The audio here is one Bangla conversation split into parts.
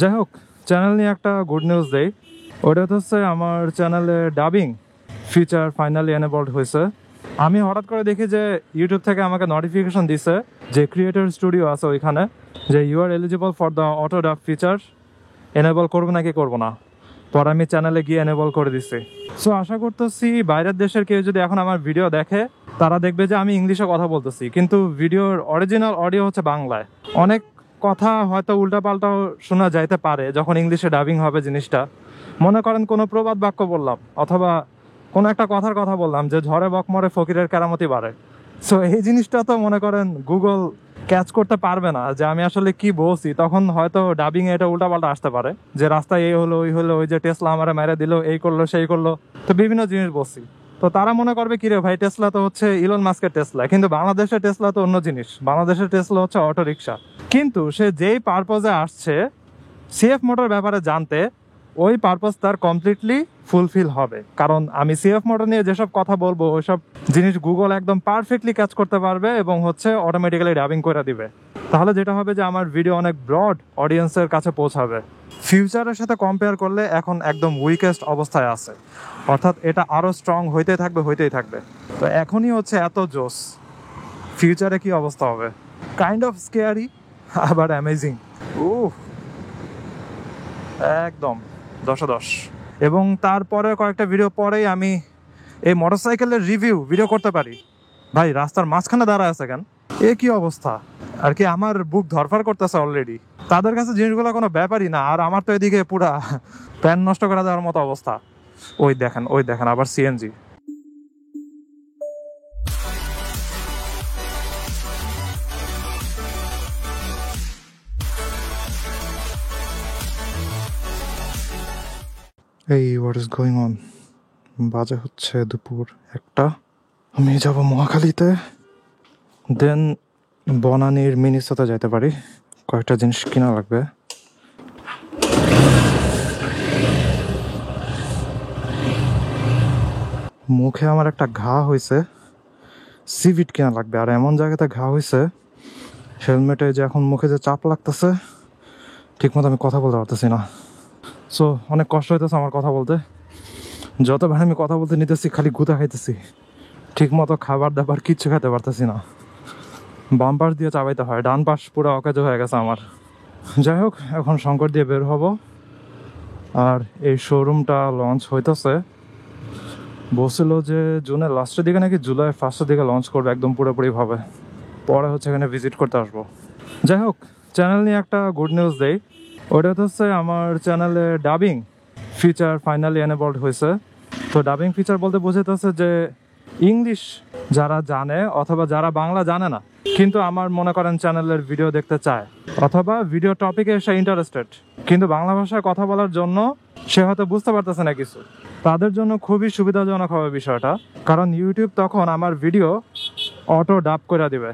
যাই হোক, চ্যানেল নিয়ে একটা গুড নিউজ দেই। ওটা হচ্ছে আমার চ্যানেলে ডাবিং ফিচার ফাইনালি এনেবলড হয়েছে। আমি হঠাৎ করে দেখি যে ইউটিউব থেকে আমাকে নোটিফিকেশন দিছে যে ক্রিয়েটর স্টুডিও আছে ওইখানে, যে you are eligible for the auto dub feature, enable করবো নাকি করবো না। পরে আমি চ্যানেলে গিয়ে এনেবল করে দিছি। সো আশা করতেছি বাইরের দেশের কেউ যদি এখন আমার ভিডিও দেখে তারা দেখবে যে আমি ইংলিশে কথা বলতেছি, কিন্তু ভিডিওর অরিজিনাল অডিও হচ্ছে বাংলায়। অনেক কথা হয়তো উল্টাপাল্টাও শোনা যাইতে পারে যখন ইংলিশে ডাবিং হবে জিনিসটা। মনে করেন কোনো প্রবাদ বাক্য বললাম অথবা কোনো একটা কথার কথা বললাম যে ঝড়ে বকমরে ফকিরের কেরামতি বাড়ে। সো এই জিনিসটা তো মনে করেন গুগল ক্যাচ করতে পারবে না যে আমি আসলে কি বলছি। তখন হয়তো ডাবিং এটা উল্টাপাল্টা আসতে পারে যে রাস্তায় এই হলো ওই হলো, ওই যে টেসলা আমারে মেরে দিল, এই করলো সেই করলো, তো বিভিন্ন জিনিস বলছি। তো তারা মনে করবে কিরে ভাই টেসলা তো হচ্ছে ইলন মাস্কের টেসলা, কিন্তু বাংলাদেশের টেসলা তো অন্য জিনিস। বাংলাদেশের টেসলা হচ্ছে অটো রিক্সা। কিন্তু সে যেই পারপোজে আসছে সিএফ মোটর ব্যাপারে জানতে, ওই পারপোজ তার কমপ্লিটলি ফুলফিল হবে। কারণ আমি সিএফ মোটর নিয়ে যেসব কথা বলবো ওইসব জিনিস গুগল একদম পারফেক্টলি ক্যাচ করতে পারবে এবং হচ্ছে অটোমেটিক্যালি ডাবিং করে দিবে। তাহলে যেটা হবে যে আমার ভিডিও অনেক ব্রড অডিয়েন্সের কাছে পৌঁছাবে। ফিউচারের সাথে কম্পেয়ার করলে এখন একদম উইকেস্ট অবস্থায় আছে, অর্থাৎ এটা আরও স্ট্রং হইতেই থাকবে। তো এখনই হচ্ছে এত জোস, ফিউচারে কি অবস্থা হবে? কাইন্ড অফ স্কেয়ারি আবার অ্যামেজিং। একদম 10/10। এবং তারপরে কয়েকটা ভিডিও পরেই আমি এই মোটরসাইকেলের রিভিউ ভিডিও করতে পারি। ভাই রাস্তার মাঝখানে দাঁড়ায় আছে কেন? এ কি অবস্থা আর কি! আমার বুক ধরফর করতেছে অলরেডি। তাদের কাছে জিনিসগুলো কোনো ব্যাপারই না, আর আমার তো এদিকে পুরা প্যান নষ্ট করে দেওয়ার মতো অবস্থা। ওই দেখেন আবার সিএনজি। এই হোয়াট ইজ গোয়িং অন? বাজে হচ্ছে দুপুর 1টা। আমি যাব মহাখালীতে, দেন বনানীর মিনিসোতে যেতে পারি। কয়েকটা জিনিস কিনা লাগবে। মুখে আমার একটা ঘা হয়েছে, সিভিট কিনা লাগবে। আর এমন জায়গাতে ঘা হয়েছে, হেলমেটে যে এখন মুখে যে চাপ লাগতেছে, ঠিক মতো আমি কথা বলতে পারতেছি না। সো অনেক কষ্ট হইতেছে আমার কথা বলতে। যতবার আমি কথা বলতে নিতেছি খালি গুঁতা খাইতেছি, ঠিক মতো খাবার দাবার কিচ্ছু খেতে পারতেছি না। বাম পাশ দিয়ে চাবাইতে হয়, ডান পাশ পুরো অকেজো হয়ে গেছে আমার। যাই হোক, এখন শঙ্কর দিয়ে বের হব। আর এই শোরুমটা লঞ্চ হইতেছে, বলছিল যে জুনের লাস্টের দিকে নাকি জুলাই ফার্স্টের দিকে লঞ্চ করবে একদম পুরোপুরিভাবে। পরে হচ্ছে এখানে ভিজিট করতে আসবো। যাই হোক, চ্যানেল নিয়ে একটা গুড নিউজ দেই। ওটা হচ্ছে আমার চ্যানেলে ডাবিং ফিচার ফাইনালি এনেবলড হয়েছে। তো ডাবিং ফিচার বলতে বোঝাইতেছে যে ইংলিশ যারা জানে অথবা যারা বাংলা জানে না কিন্তু আমার মনে করেন চ্যানেলের ভিডিও দেখতে চায়, অথবা ভিডিও টপিকে সে ইন্টারেস্টেড কিন্তু বাংলা ভাষায় কথা বলার জন্য সে হয়তো বুঝতে পারতেছে না কিছু, তাদের জন্য খুবই সুবিধাজনক হবে বিষয়টা। কারণ ইউটিউব তখন আমার ভিডিও অটো ডাব করে দিবে।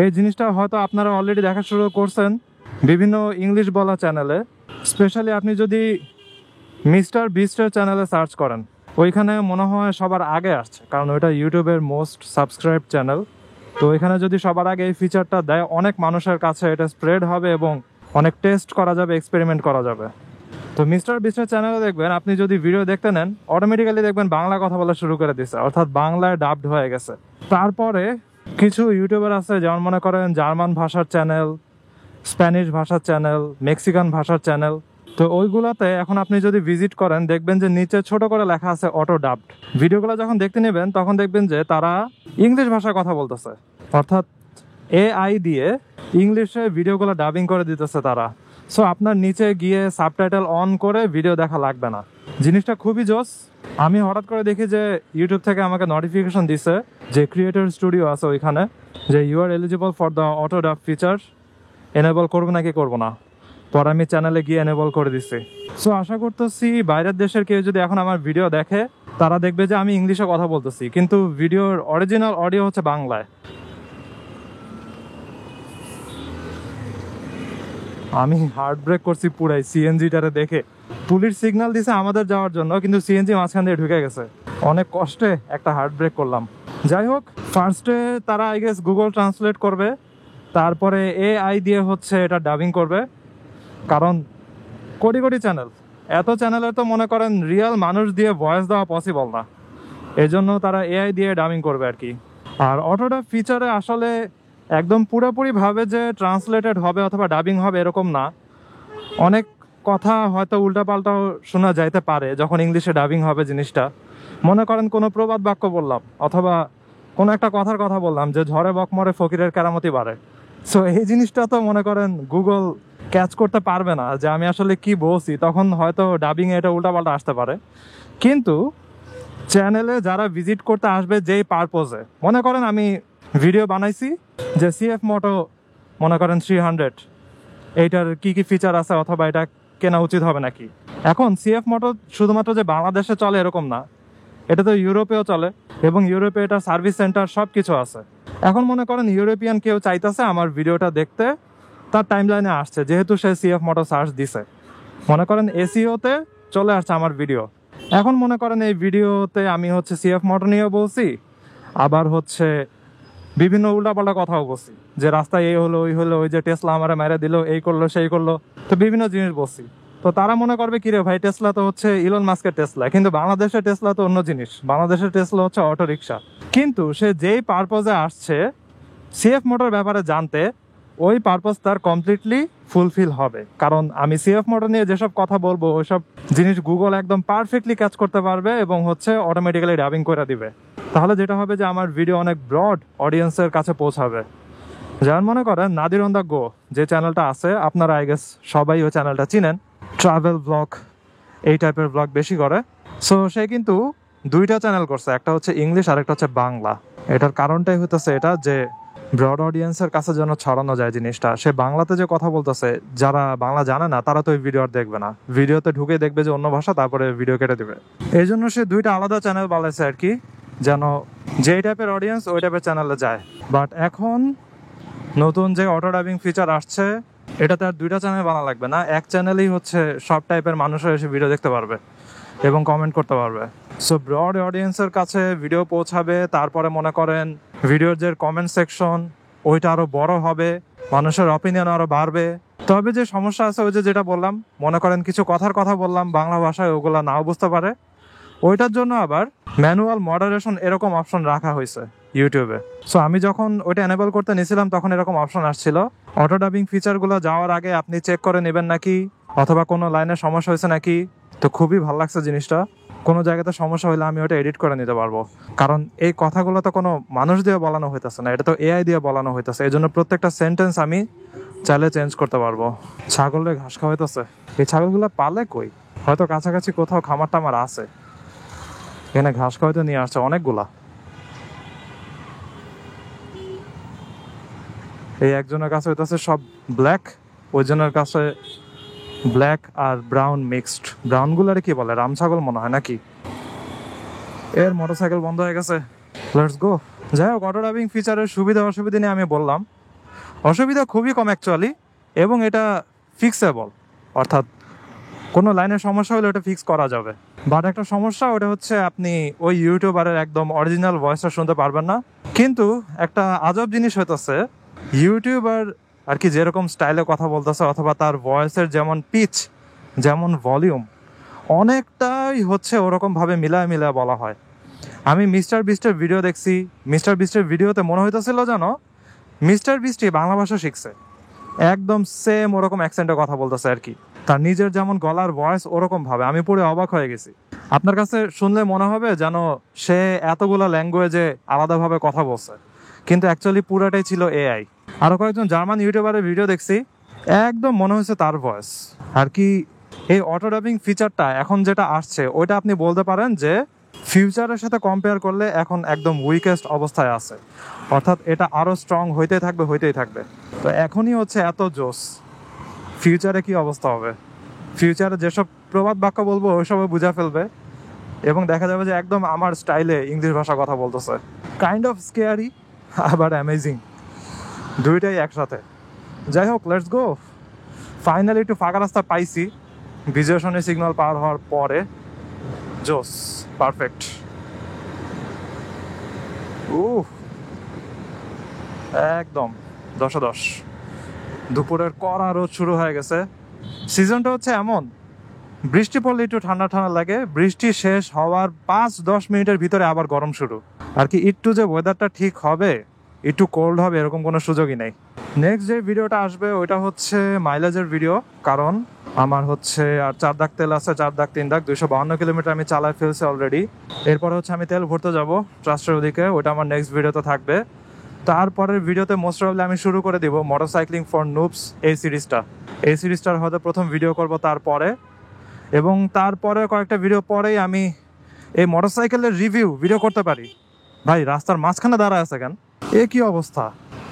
এই জিনিসটা হয়তো আপনারা অলরেডি দেখা শুরু করছেন বিভিন্ন ইংলিশ বলা চ্যানেলে। স্পেশালি আপনি যদি মিস্টার বিস্টের চ্যানেলে সার্চ করেন, ওইখানে মনে হয় সবার আগে আসছে, কারণ ওইটা ইউটিউবের মোস্ট সাবস্ক্রাইব চ্যানেল। তো এখানে যদি সবার আগে এই ফিচারটা দেয়, অনেক মানুষের কাছে এটা স্প্রেড হবে এবং অনেক টেস্ট করা যাবে, এক্সপেরিমেন্ট করা যাবে। তো মিস্টার বিস্টের চ্যানেলে দেখবেন, আপনি যদি ভিডিও দেখতে নেন অটোমেটিক্যালি দেখবেন বাংলা কথা বলা শুরু করে দিচ্ছে, অর্থাৎ বাংলায় ডাবড হয়ে গেছে। তারপরে কিছু ইউটিউবার আছে যেমন মনে করেন জার্মান ভাষার চ্যানেল, স্প্যানিশ ভাষার চ্যানেল, মেক্সিকান ভাষার চ্যানেল। তো ওইগুলাতে এখন আপনি যদি ভিজিট করেন দেখবেন যে নিচে ছোট করে লেখা আছে অটো ডাবড। ভিডিওগুলো যখন দেখতে নেবেন তখন দেখবেন যে তারা ইংলিশ ভাষায় কথা বলতেছে, অর্থাৎ এআই দিয়ে ইংলিশে ভিডিওগুলো ডাবিং করে দিতেছে তারা। সো আপনার নিচে গিয়ে সাবটাইটেল অন করে ভিডিও দেখা লাগবে না। জিনিসটা খুবই জোস। আমি হঠাৎ করে দেখি যে ইউটিউব থেকে আমাকে নোটিফিকেশন দিছে যে ক্রিয়েটর স্টুডিও আছে ওইখানে, যে you are eligible for the auto dub feature, enable করবো নাকি করবো না। পরে আমি চ্যানেলে গিয়ে এনেবল করে দিচ্ছি। সো আশা করতেছি বাইরের দেশের কেউ যদি এখন আমার ভিডিও দেখে তারা দেখবে যে আমি ইংলিশে কথা বলতেছি, কিন্তু ভিডিওর অরিজিনাল অডিও হচ্ছে বাংলায়। আমি হার্ট ব্রেক করছি পুরাই সিএনজিটারে দেখে। পুলিশ সিগন্যাল দিছে আমাদের যাওয়ার জন্য, কিন্তু সিএনজি মাঝখান দিয়ে ঢুকে গেছে। অনেক কষ্টে একটা হার্ট ব্রেক করলাম। যাই হোক, ফার্স্টে তারা আই গেস গুগল ট্রান্সলেট করবে, তারপরে এআই দিয়ে হচ্ছে এটা ডাবিং করবে। কারণ কোটি কোটি চ্যানেল, এত চ্যানেলে তো মনে করেন রিয়েল মানুষ দিয়ে ভয়েস দেওয়া পসিবল না, এই জন্য তারা এআই দিয়ে ডাবিং করবে আর কি। আর অটোডাব ফিচারে আসলে একদম পুরোপুরিভাবে যে ট্রান্সলেটেড হবে অথবা ডাবিং হবে এরকম না। অনেক কথা হয়তো উল্টাপাল্টাও শোনা যাইতে পারে যখন ইংলিশে ডাবিং হবে জিনিসটা। মনে করেন কোনো প্রবাদ বাক্য বললাম অথবা কোনো একটা কথার কথা বললাম যে ঝড়ে বকমরে ফকিরের কেরামতি বাড়ে, সো এই জিনিসটা তো মনে করেন গুগল ক্যাচ করতে পারবে না যে আমি আসলে কি বলছি, তখন হয়তো ডাবিংয়ে এটা উল্টাপাল্টা আসতে পারে। কিন্তু চ্যানেলে যারা ভিজিট করতে আসবে যেই পারপোজে, মনে করেন আমি ভিডিও বানাইছি যে সিএফ মোটো মনে করেন 300 এইটার কি কি ফিচার আছে অথবা এটা কেনা উচিত হবে নাকি। এখন সিএফ মোটো শুধুমাত্র যে বাংলাদেশে চলে এরকম না, এটা তো ইউরোপেও চলে এবং ইউরোপে এটা সার্ভিস সেন্টার সব কিছু আছে। এখন মনে করেন ইউরোপিয়ান কেউ চাইতেছে আমার ভিডিওটা দেখতে, তার টাইমলাইনে আসছে যেহেতু সে সিএফ মোটো সার্চ দিছে, মনে করেন এসইওতে চলে আসছে আমার ভিডিও। এখন মনে করেন এই ভিডিওতে আমি হচ্ছে সিএফ মোটো নিয়ে বলছি, আবার হচ্ছে বিভিন্ন উল্টাপাল্টা কথাও বলছি যে রাস্তায় এই হলো ওই হলো, ওই যে টেসলা আমারে মেরে দিল, এই করলো সেই করলো, তো বিভিন্ন জিনিস বলছি। তো তারা মনে করবে কিরে ভাই টেসলা তো হচ্ছে ইলন মাস্কের টেসলা, কিন্তু বাংলাদেশের টেসলা তো অন্য জিনিস, বাংলাদেশের টেসলা হচ্ছে অটো রিক্সা। কিন্তু সে যেই পারপোজে আসছে সিএফ মোটর ব্যাপারে জানতে, ওই পারপোজ তার কমপ্লিটলি ফুলফিল হবে। কারণ আমি সিএফ মোটর নিয়ে যেসব কথা বলবো ওইসব জিনিস গুগল একদম পারফেক্টলি ক্যাচ করতে পারবে এবং হচ্ছে অটোমেটিক্যালি ডাবিং করে দিবে। তাহলে যেটা হবে যে আমার ভিডিও অনেক ব্রড অডিয়েন্সের কাছে পৌঁছাবে। যেমন মনে করেন নাদির অন দ্য গো যে চ্যানেলটা আছে, আপনারা আই গেস সবাই ওই চ্যানেলটা চিনেন, ট্রাভেল ব্লগ এই টাইপের ব্লগ বেশি করে। সো সে কিন্তু দুইটা চ্যানেল করছে, একটা হচ্ছে ইংলিশ আর একটা হচ্ছে বাংলা। এটার কারণটাই হইতেছে এটা যে ব্রড অডিয়েন্সের কাছে যেন ছড়ানো যায় জিনিসটা। সে বাংলাতে যে কথা বলতেছে, যারা বাংলা জানে না তারা তো ওই ভিডিও আর দেখবে না, ভিডিওতে ঢুকে দেখবে যে অন্য ভাষা, তারপরে ভিডিও কেটে দিবে। এই জন্য সে দুইটা আলাদা চ্যানেল বানাইছে আর কি, যেন যেই টাইপের অডিয়েন্স ওই টাইপের চ্যানেলে যায়। বাট এখন নতুন যে অটো ডাবিং ফিচার আসছে, এটাতে আর দুইটা চ্যানেল বানা লাগবে না, এক চ্যানেলেই হচ্ছে সব টাইপের মানুষরা এসে ভিডিও দেখতে পারবে এবং কমেন্ট করতে পারবে। সো ব্রড অডিয়েন্সের কাছে ভিডিও পৌঁছাবে, তারপরে মনে করেন ভিডিওর যে কমেন্ট সেকশন ওইটা আরো বড় হবে, মানুষের অপিনিয়ন আরো বাড়বে। তবে যে সমস্যা আছে ওই যে যেটা বললাম, মনে করেন কিছু কথার কথা বললাম বাংলা ভাষায়, ওগুলা নাও বুঝতে পারে, ওইটার জন্য আবার ম্যানুয়াল মডারেশন এরকম অপশন রাখা হয়েছে ইউটিউবে। সো আমি যখন ওইটা এনেবল করতে নিয়েছিলাম তখন এরকম অপশন আসছিল, অটো ডাবিং ফিচারগুলো যাওয়ার আগে আপনি চেক করে নেবেন নাকি, অথবা কোনো লাইনে সমস্যা হয়েছে নাকি। তো খুবই ভালো লাগছে জিনিসটা, কোনো জায়গাতে সমস্যা হলে আমি ওটা এডিট করে নিতে পারবো। কারণ এই কথাগুলো তো কোনো মানুষ দিয়ে বলানো হইতেছে না, এটা তো এআই দিয়ে বলানো হইতেছে, এই জন্য প্রত্যেকটা সেন্টেন্স আমি চাইলে চেঞ্জ করতে পারবো। ছাগলের ঘাস খাওয়াইতেছে, এই ছাগলগুলো পালে কই, হয়তো কাছাকাছি কোথাও খামার টামার আছে, এখানে ঘাস খাওয়াইতে নিয়ে আসছে অনেকগুলা। এই একজনের কাছে হইতেছে সব ব্ল্যাক, ওইজনের কাছে ব্ল্যাক আর ব্রাউন মিক্সড। ব্রাউন গুলারে কি বলে, রাম ছাগল মনে হয় নাকি। এর মোটরসাইকেল বন্ধ হয়ে গেছে, লেটস গো। যাই হোক, অটো ডাবিং ফিচারের সুবিধা অসুবিধা নিয়ে আমি বললাম। অসুবিধা খুবই কম অ্যাকচুয়ালি, এবং এটা ফিক্সেবল, অর্থাৎ কোনো লাইনের সমস্যা হলে ওটা ফিক্স করা যাবে। বাট একটা সমস্যা, ওটা হচ্ছে আপনি ওই ইউটিউবারের একদম অরিজিনাল ভয়েসটা শুনতে পারবেন না। কিন্তু একটা আজব জিনিস হইতেছে, ইউটিউবার আর কি যেরকম স্টাইলে কথা বলতেছে অথবা তার ভয়েসের যেমন পিচ যেমন ভলিউম অনেকটাই হচ্ছে ওরকম ভাবে মিলায় মিলায় বলা হয়। আমি মিস্টার বিস্টের ভিডিও দেখছি, মিস্টার বিস্টের ভিডিওতে মনে হইতেছিল যেন মিস্টার বিস্টই বাংলা ভাষা শিখছে, একদম সেম ওরকম অ্যাকসেন্টে কথা বলতেছে আর কি, তার নিজের যেমন গলার ভয়েস ওরকম ভাবে। আমি পুরো অবাক হয়ে গেছি। আপনার কাছে শুনলে মনে হবে যেন সে এতগুলো ল্যাঙ্গুয়েজে আলাদাভাবে কথা বলছে, কিন্তু অ্যাকচুয়ালি পুরাটাই ছিল এআই। আরো কয়েকজন জার্মান ইউটিউবারের ভিডিও দেখছি, একদম মনে হয়েছে তার ভয়েস আর কি। এই অটো ডাবিং ফিচারটা এখন যেটা আসছে, ওইটা আপনি বলতে পারেন যে ফিউচারের সাথে কম্পেয়ার করলে এখন একদম উইকেস্ট অবস্থায় আছে, অর্থাৎ এটা আরো স্ট্রং হইতেই থাকবে হইতেই থাকবে। তো এখনই হচ্ছে এত জোস, ফিউচারে কি অবস্থা হবে, ফিউচারে যেসব প্রবাদ বাক্য বলবো ওইসবও বুঝা ফেলবে এবং দেখা যাবে যে একদম আমার স্টাইলে ইংলিশ ভাষা কথা বলতেছে। কাইন্ড অফ স্কেয়ারি আবার অ্যামেজিং, দুইটাই একসাথে। যাই হোক, লেটস গো। ফাইনালি একটু ফাঁকা রাস্তা পাইছি বিজয় সরণি সিগন্যাল পার হওয়ার পরে। জোস, পারফেক্ট। একদম 10/10। দুপুরের কড়া রোদ শুরু হয়ে গেছে, সিজনটা হচ্ছে এমন, বৃষ্টি পড়লে একটু ঠান্ডা ঠান্ডা লাগে, বৃষ্টি শেষ হওয়ার 5-10 মিনিটের ভিতরে আবার গরম শুরু। আর কি একটু যে ওয়েদারটা ঠিক হবে, একটু কোল্ড হবে এরকম কোনো সুযোগই নেই। নেক্সট যে ভিডিওটা আসবে ওইটা হচ্ছে মাইলেজের ভিডিও, কারণ আমার হচ্ছে আর 4 দাগ তেল আছে, 4 দাগ 3 দাগ 252 কিলোমিটার আমি চালায় ফেলছি অলরেডি। এরপর হচ্ছে আমি তেল ভরতে যাব ট্রাস্টের ওদিকে, ওইটা আমার নেক্সট ভিডিওতে থাকবে। তারপরের ভিডিওতে মোস্ট প্রবাবলি আমি শুরু করে দিব মোটরসাইক্লিং ফর নুবস এই সিরিজটার হয়তো প্রথম ভিডিও করব তারপরে, এবং তারপরে কয়েকটা ভিডিও পরেই আমি এই মোটরসাইকেলের রিভিউ ভিডিও করতে পারি। ভাই রাস্তার মাঝখানে দাঁড়ায় আছে কেন? এ কি অবস্থা?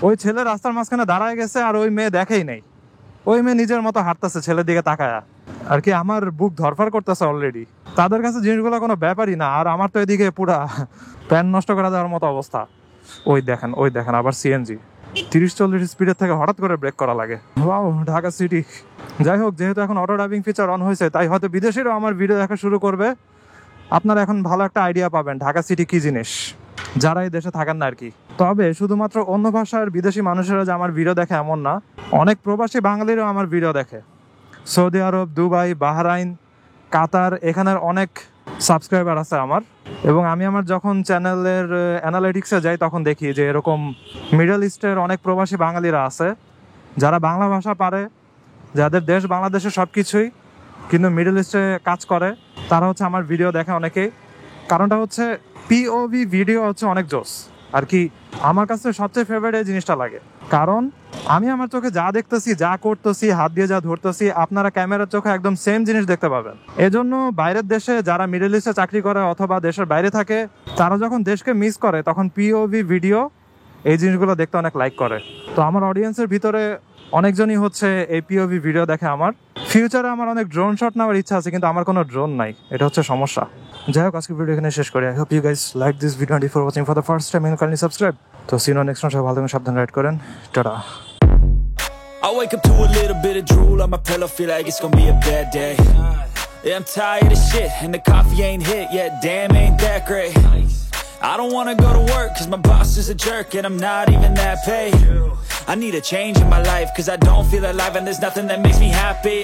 ওই ছেলে রাস্তার মাঝখানে দাঁড়ায় গেছে আর ওই মেয়ে দেখেই নেই, ওই মেয়ে নিজের মতো হাঁটতেছে ছেলের দিকে তাকায়া। আর কি আমার বুক ধরফর করতেছে অলরেডি। তাদের কাছে জিনিসগুলো কোনো ব্যাপারই না, আর আমার তো এদিকে পুরা প্যান নষ্ট করে দেওয়ার মতো অবস্থা। ওই দেখেন আবার সিএনজি 30-40 স্পিডের থেকে হঠাৎ করে ব্রেক করা লাগে। Wow, Dhaka city. যাই হোক, যেহেতু এখন অটো ড্রাইভিং ফিচার অন হয়েছে, তাই হয়তো বিদেশিরাও আমার ভিডিও দেখা শুরু করবে। আপনারা এখন ভালো একটা আইডিয়া পাবেন ঢাকা সিটি কি জিনিস, যারা এই দেশে থাকেন না আর কি। তবে শুধুমাত্র অন্য ভাষার বিদেশি মানুষেরা যে আমার ভিডিও দেখে এমন না, অনেক প্রবাসী বাঙালিরাও আমার ভিডিও দেখে। সৌদি আরব, দুবাই, বাহরাইন, কাতার, এখানের অনেক সাবস্ক্রাইবার আছে আমার। এবং আমি আমার যখন চ্যানেলের অ্যানালিটিক্সে যাই তখন দেখি যে এরকম মিডল ইস্টের অনেক প্রবাসী বাঙালিরা আছে যারা বাংলা ভাষা পারে, যাদের দেশ বাংলাদেশে সব কিছুই, কিন্তু মিডল ইস্টে কাজ করে। তারা হচ্ছে আমার ভিডিও দেখে অনেকেই। কারণটা হচ্ছে পিওভি ভিডিও হচ্ছে অনেক জোস আর কি। আমার কাছে সবচেয়ে ফেভারিট এই জিনিসটা লাগে, কারণ আমি আমার চোখে যা দেখতেছি, যা করতেছি, হাত দিয়ে যা ধরতেছি, আপনারা ক্যামেরার চোখে একদম সেম জিনিস দেখতে পাবেন। এজন্য বাইরের দেশে যারা মিডল ইস্টে চাকরি করে অথবা দেশের বাইরে থাকে, তারা যখন দেশকে মিস করে তখন পিওভি ভিডিও এই জিনিসগুলো দেখতে অনেক লাইক করে। তো আমার অডিয়েন্সের ভিতরে অনেকজনই হচ্ছে এই পিওভি ভিডিও দেখে আমার। ফিউচারে আমার অনেক ড্রোন শট নেওয়ার ইচ্ছা আছে, কিন্তু আমার কোনো ড্রোন নাই, এটা হচ্ছে সমস্যা। যাই হোক, আজকে ভিডিও এখানে শেষ করি। I hope you guys like this video and for watching for the first time, kindly subscribe. তো সি ইউ নেক্সট টাইম। সবাই ভালো থাকবেন, সাবধানে রাইড করেন। Tata. I wake up to a little bit of drool on my pillow, feel like it's gonna be a bad day. Yeah, I'm tired of shit, and the coffee ain't hit yet, damn ain't that great. I don't wanna go to work, cause my boss is a jerk, and I'm not even that paid. I need a change in my life, cause I don't feel alive, and there's nothing that makes me happy.